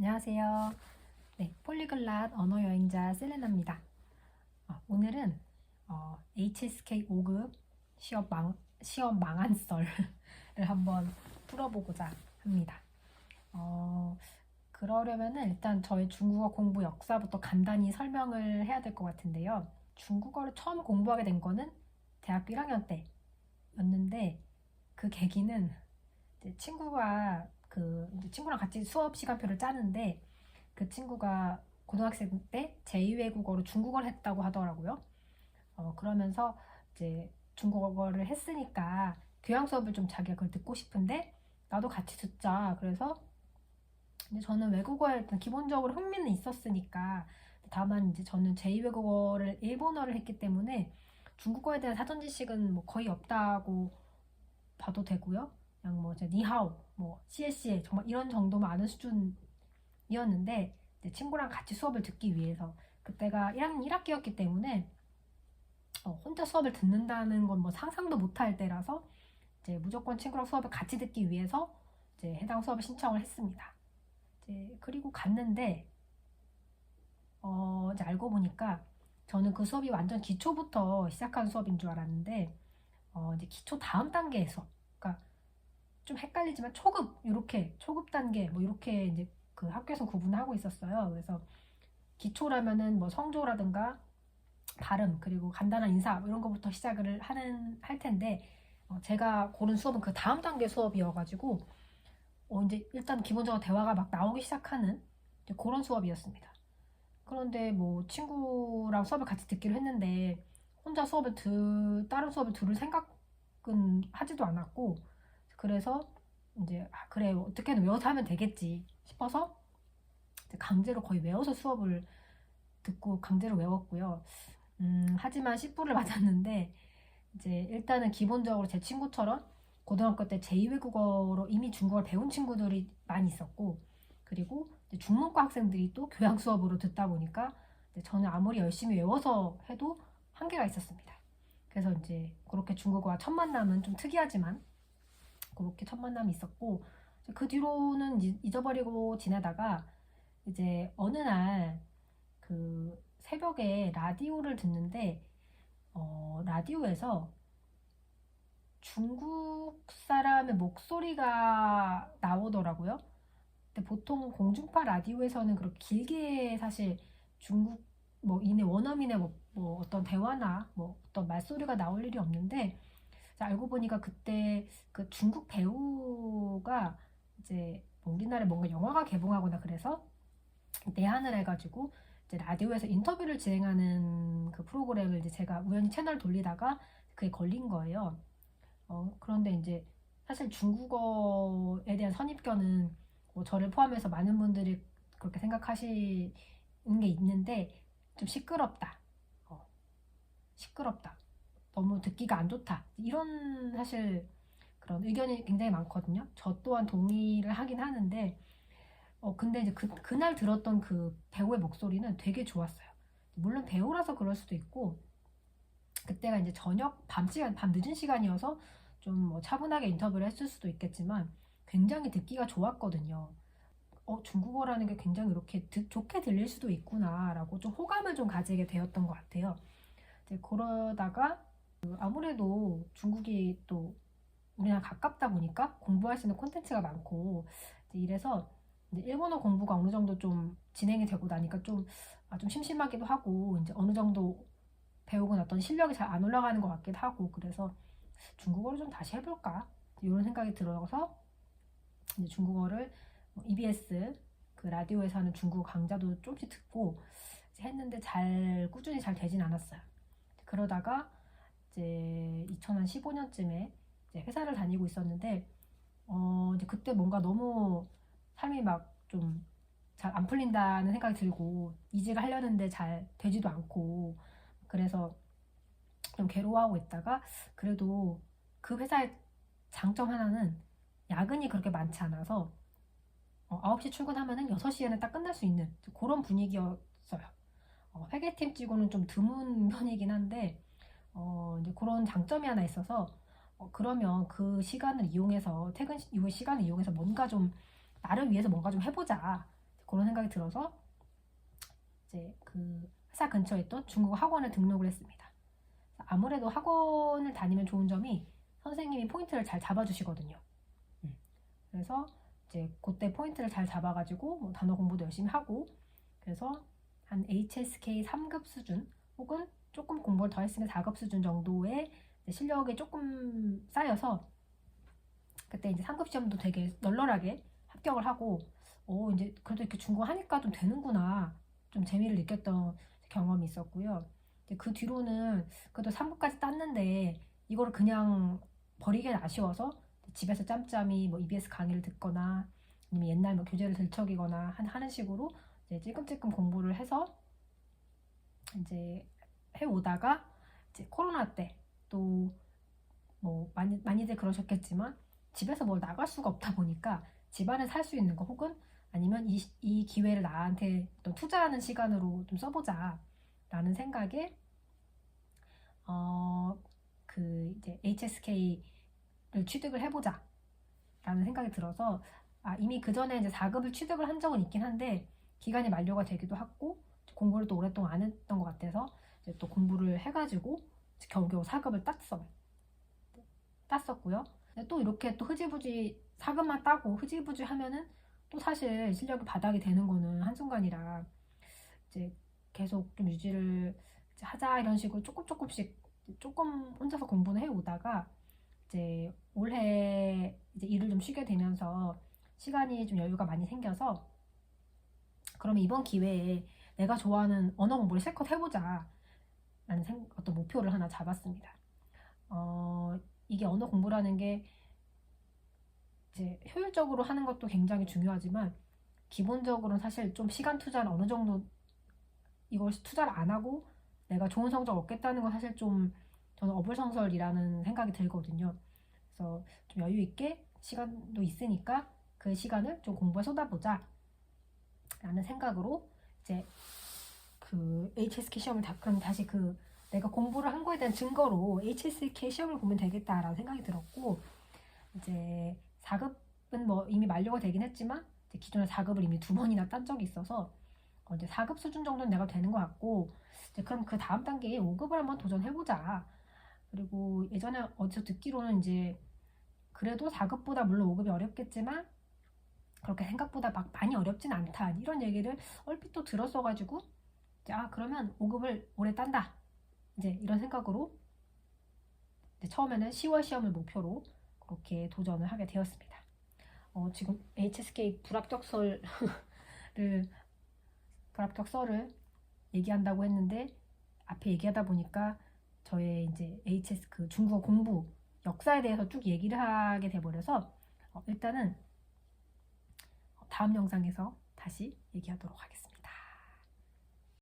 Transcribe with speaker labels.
Speaker 1: 안녕하세요. 네, 폴리글랏 언어여행자 셀레나입니다. 오늘은 HSK 5급 시험 망한 썰을 한번 풀어보고자 합니다. 그러려면은 일단 저의 중국어 공부 역사부터 간단히 설명을 해야 될 것 같은데요. 중국어를 처음 공부하게 된 거는 대학교 1학년 때였는데 그 계기는 이제 친구랑 같이 수업 시간표를 짜는데 그 친구가 고등학생 때 제2외국어로 중국어를 했다고 하더라고요. 그러면서 이제 중국어를 했으니까 교양 수업을 좀 자기가 그걸 듣고 싶은데 나도 같이 듣자. 그래서 이제 저는 외국어에 일단 기본적으로 흥미는 있었으니까 다만 이제 저는 제2외국어를 일본어를 했기 때문에 중국어에 대한 사전 지식은 뭐 거의 없다고 봐도 되고요. 그냥 뭐 이제 니하오, 뭐 씨에씨에 정말 이런 정도만 아는 수준이었는데 이제 친구랑 같이 수업을 듣기 위해서 그때가 1학년 1학기였기 때문에 혼자 수업을 듣는다는 건 뭐 상상도 못할 때라서 이제 무조건 친구랑 수업을 같이 듣기 위해서 이제 해당 수업을 신청을 했습니다. 이제 그리고 갔는데 이제 알고 보니까 저는 그 수업이 완전 기초부터 시작한 수업인 줄 알았는데 이제 기초 다음 단계의 수업, 그러니까 좀 헷갈리지만 초급 이렇게 초급 단계 뭐 이렇게 이제 그 학교에서 구분하고 있었어요. 그래서 기초라면은 뭐 성조라든가 발음 그리고 간단한 인사 뭐 이런 거부터 시작을 할 텐데 제가 고른 수업은 그 다음 단계 수업이어가지고 이제 일단 기본적으로 대화가 막 나오기 시작하는 이제 그런 수업이었습니다. 그런데 뭐 친구랑 수업을 같이 듣기로 했는데 혼자 다른 수업을 들을 생각은 하지도 않았고 그래서 이제 그래 어떻게든 외워서 하면 되겠지 싶어서 강제로 거의 외워서 수업을 듣고 강제로 외웠고요. 하지만 10불을 맞았는데 이제 일단은 기본적으로 제 친구처럼 고등학교 때 제2외국어로 이미 중국어를 배운 친구들이 많이 있었고 그리고 중문과 학생들이 또 교양 수업으로 듣다 보니까 저는 아무리 열심히 외워서 해도 한계가 있었습니다. 그래서 이제 그렇게 중국어와 첫 만남은 좀 특이하지만 그렇게 첫 만남이 있었고 그 뒤로는 잊어버리고 지내다가 이제 어느 날 그 새벽에 라디오를 듣는데 라디오에서 중국 사람의 목소리가 나오더라고요. 근데 보통 공중파 라디오에서는 그렇게 길게 사실 중국 뭐 원어민의 뭐 어떤 대화나 뭐 어떤 말소리가 나올 일이 없는데 알고 보니까 그때 그 중국 배우가 이제 뭐 우리나라에 뭔가 영화가 개봉하거나 그래서 내한을 해가지고 이제 라디오에서 인터뷰를 진행하는 그 프로그램을 이제 제가 우연히 채널 돌리다가 그게 걸린 거예요. 그런데 이제 사실 중국어에 대한 선입견은 뭐 저를 포함해서 많은 분들이 그렇게 생각하시는 게 있는데 좀 시끄럽다. 시끄럽다. 너무 듣기가 안 좋다. 이런 사실 그런 의견이 굉장히 많거든요. 저 또한 동의를 하긴 하는데 근데 이제 그날 들었던 그 배우의 목소리는 되게 좋았어요. 물론 배우라서 그럴 수도 있고 그때가 이제 밤 늦은 시간이어서 좀 뭐 차분하게 인터뷰를 했을 수도 있겠지만 굉장히 듣기가 좋았거든요. 중국어라는 게 굉장히 이렇게 좋게 들릴 수도 있구나라고 좀 호감을 좀 가지게 되었던 것 같아요. 이제 그러다가 아무래도 중국이 또 우리나라 가깝다 보니까 공부할 수 있는 콘텐츠가 많고 이래서 이제 일본어 공부가 어느 정도 좀 진행이 되고 나니까 좀 심심하기도 하고 이제 어느 정도 배우고 났더니 실력이 잘 안 올라가는 것 같기도 하고 그래서 중국어를 좀 다시 해볼까 이런 생각이 들어서 이제 중국어를 EBS 그 라디오에서 하는 중국어 강좌도 조금씩 듣고 했는데 꾸준히 잘 되진 않았어요. 그러다가 이제 2015년쯤에 이제 회사를 다니고 있었는데 이제 그때 뭔가 너무 삶이 막 좀 잘 안 풀린다는 생각이 들고 이직을 하려는데 잘 되지도 않고 그래서 좀 괴로워하고 있다가 그래도 그 회사의 장점 하나는 야근이 그렇게 많지 않아서 9시 출근하면은 6시에는 딱 끝날 수 있는 그런 분위기였어요. 회계팀 치고는 좀 드문 편이긴 한데 이제 그런 장점이 하나 있어서 그러면 그 시간을 이용해서 퇴근 이후의 시간을 이용해서 뭔가 좀 나를 위해서 뭔가 좀 해보자 그런 생각이 들어서 이제 그 회사 근처에 있던 중국어 학원에 등록을 했습니다. 아무래도 학원을 다니면 좋은 점이 선생님이 포인트를 잘 잡아주시거든요. 그래서 이제 그때 포인트를 잘 잡아가지고 뭐 단어 공부도 열심히 하고, 그래서 한 HSK 3급 수준 혹은 조금 공부를 더 했으면 4급 수준 정도의 실력이 조금 쌓여서 그때 이제 3급 시험도 되게 널널하게 합격을 하고, 이제 그래도 이렇게 중국어 하니까 좀 되는구나, 좀 재미를 느꼈던 경험이 있었고요. 이제 그 뒤로는 그래도 3급까지 땄는데 이거를 그냥 버리기엔 아쉬워서 집에서 짬짬이 뭐 EBS 강의를 듣거나 아니면 옛날 뭐 교재를 들척이거나 하는 식으로 이제 찔끔찔끔 공부를 해서 이제 해오다가 이제 코로나 때 또 뭐 많이들 그러셨겠지만 집에서 뭘 나갈 수가 없다 보니까 집안에 살 수 있는 거 혹은 아니면 이 기회를 나한테 어떤 투자하는 시간으로 좀 써보자 라는 생각에 그 이제 HSK를 취득을 해보자 라는 생각이 들어서, 이미 그 전에 이제 4급을 취득을 한 적은 있긴 한데 기간이 만료가 되기도 하고 공부를 또 오랫동안 안 했던 것 같아서 이제 또 공부를 해가지고 겨우겨우 4급을 땄었고요. 또 이렇게 또 흐지부지 4급만 따고 흐지부지 하면은 또 사실 실력이 바닥이 되는 거는 한순간이라 이제 계속 좀 유지를 이제 하자 이런 식으로 조금씩 조금 혼자서 공부는 해오다가 이제 올해 이제 일을 좀 쉬게 되면서 시간이 좀 여유가 많이 생겨서 그러면 이번 기회에 내가 좋아하는 언어 공부를 실컷 해보자 라는 어떤 목표를 하나 잡았습니다. 이게 언어 공부라는 게 이제 효율적으로 하는 것도 굉장히 중요하지만 기본적으로는 사실 좀 시간 투자를 어느 정도 이걸 투자를 안 하고 내가 좋은 성적 얻겠다는 건 사실 좀 저는 어불성설이라는 생각이 들거든요. 그래서 좀 여유 있게 시간도 있으니까 그 시간을 좀 공부에 쏟아보자 라는 생각으로 이제 그 HSK 시험을 그럼 다시 그 내가 공부를 한 거에 대한 증거로 HSK 시험을 보면 되겠다라는 생각이 들었고, 이제 4급은 뭐 이미 만료가 되긴 했지만 이제 기존에 4급을 이미 2번이나 딴 적이 있어서 이제 4급 수준 정도는 내가 되는 것 같고, 이제 그럼 그 다음 단계에 5급을 한번 도전해보자. 그리고 예전에 어디서 듣기로는 이제 그래도 4급보다 물론 5급이 어렵겠지만 그렇게 생각보다 막 많이 어렵진 않다 이런 얘기를 얼핏 또 들었어가지고 이제 그러면 5급을 올해 딴다 이제 이런 생각으로 이제 처음에는 10월 시험을 목표로 그렇게 도전을 하게 되었습니다. 지금 HSK 불합격설을 얘기한다고 했는데 앞에 얘기하다 보니까 저의 이제 HS 그 중국어 공부 역사에 대해서 쭉 얘기를 하게 돼버려서 일단은 다음 영상에서 다시 얘기하도록 하겠습니다.